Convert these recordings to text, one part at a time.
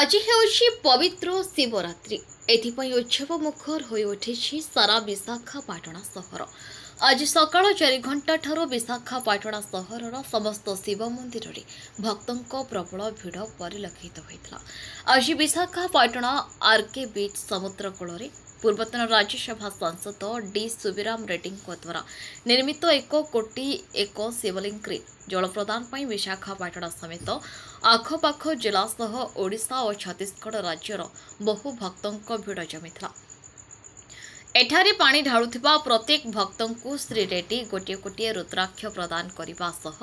आज ହେଉଛି ପବିତ୍ର ଶିବରାତ୍ରି। ଏଥିପାଇଁ ଉତ୍ସବ ମୁଖର ହୋଇ ଉଠିଛି ସାରା ବିଶାଖାପାଟଣା ସହର। ଆଜି ସକାଳ 4 ଘଣ୍ଟାଠାରୁ ବିଶାଖାପାଟଣା ସହରର ସମସ୍ତ ଶିବ ମନ୍ଦିରରେ ଭକ୍ତଙ୍କ ପ୍ରବଳ ଭିଡ଼ ପରିଲକ୍ଷିତ ହୋଇଥିଲା। ଆଜି ବିଶାଖାପାଟଣା ଆର୍କେ ବିଚ୍ ସମୁଦ୍ର କୂଳରେ ପୂର୍ବତନ ରାଜ୍ୟସଭା ସାଂସଦ ଡି ସୁବିରାମ ରେଡ୍ଡୀଙ୍କ ଦ୍ୱାରା ନିର୍ମିତ 1 କୋଟି 1 ଶିବଲିଙ୍ଗରେ ଜଳ ପ୍ରଦାନ ପାଇଁ ବିଶାଖାପାଟଣା ସମେତ ଆଖପାଖ ଜିଲ୍ଲା ସହ ଓଡ଼ିଶା ଓ ଛତିଶଗଡ଼ ରାଜ୍ୟର ବହୁ ଭକ୍ତଙ୍କ ଭିଡ଼ ଜମିଥିଲା। ଏଠାରେ ପାଣି ଢାଳୁଥିବା ପ୍ରତ୍ୟେକ ଭକ୍ତଙ୍କୁ ଶ୍ରୀ ରେଡ୍ଡୀ ଗୋଟିଏ ଗୋଟିଏ ରୁଦ୍ରାକ୍ଷ ପ୍ରଦାନ କରିବା ସହ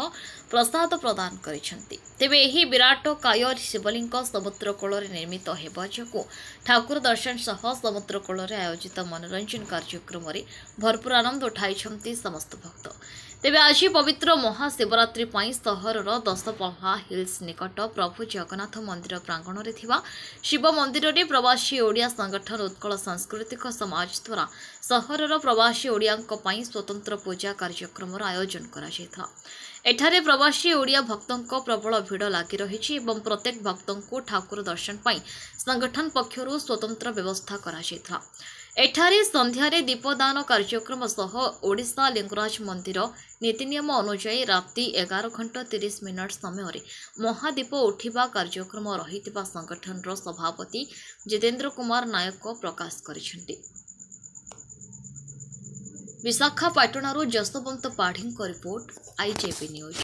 ପ୍ରସାଦ ପ୍ରଦାନ କରିଛନ୍ତି। ତେବେ ଏହି ବିରାଟ କାୟ ଶିବଲିଙ୍ଗ ସମୁଦ୍ର କୂଳରେ ନିର୍ମିତ ହେବା ଯୋଗୁଁ ଠାକୁର ଦର୍ଶନ ସହ ସମୁଦ୍ର କୂଳରେ ଆୟୋଜିତ ମନୋରଞ୍ଜନ କାର୍ଯ୍ୟକ୍ରମରେ ଭରପୁର ଆନନ୍ଦ ଉଠାଇଛନ୍ତି ସମସ୍ତ ଭକ୍ତ। ତେବେ ଆଜି ପବିତ୍ର ମହାଶିବରାତ୍ରି ପାଇଁ ସହରର ଦଶପଲ୍ଲା ହିଲ୍ସ ନିକଟ ପ୍ରଭୁ ଜଗନ୍ନାଥ ମନ୍ଦିର ପ୍ରାଙ୍ଗଣରେ ଥିବା ଶିବ ମନ୍ଦିରରେ ପ୍ରବାସୀ ଓଡ଼ିଆ ସଂଗଠନ ଉତ୍କଳ ସାଂସ୍କୃତିକ ସମାଜ ଦ୍ୱାରା ସହରର ପ୍ରବାସୀ ଓଡ଼ିଆଙ୍କ ପାଇଁ ସ୍ୱତନ୍ତ୍ର ପୂଜା କାର୍ଯ୍ୟକ୍ରମର ଆୟୋଜନ କରାଯାଇଥିଲା। ଏଠାରେ ପ୍ରବାସୀ ଓଡ଼ିଆ ଭକ୍ତଙ୍କ ପ୍ରବଳ ଭିଡ଼ ଲାଗି ରହିଛି ଏବଂ ପ୍ରତ୍ୟେକ ଭକ୍ତଙ୍କୁ ଠାକୁର ଦର୍ଶନ ପାଇଁ ସଂଗଠନ ପକ୍ଷରୁ ସ୍ୱତନ୍ତ୍ର ବ୍ୟବସ୍ଥା କରାଯାଇଥିଲା। ଏଠାରେ ସନ୍ଧ୍ୟାରେ ଦୀପଦାନ କାର୍ଯ୍ୟକ୍ରମ ସହ ଓଡ଼ିଶା ଲିଙ୍ଗରାଜ ମନ୍ଦିର ନୀତିନିୟମ ଅନୁଯାୟୀ ରାତି 11:30 ସମୟରେ ମହାଦୀପ ଉଠିବା କାର୍ଯ୍ୟକ୍ରମ ରହିଥିବା ସଂଗଠନର ସଭାପତି ଜିତେନ୍ଦ୍ର କୁମାର ନାୟକ ପ୍ରକାଶ କରିଛନ୍ତି। ବିଶାଖାପାଟଣାରୁ ଯଶବନ୍ତ ପାଢ଼ୀଙ୍କ ରିପୋର୍ଟ, IJP ନ୍ୟୁଜ୍।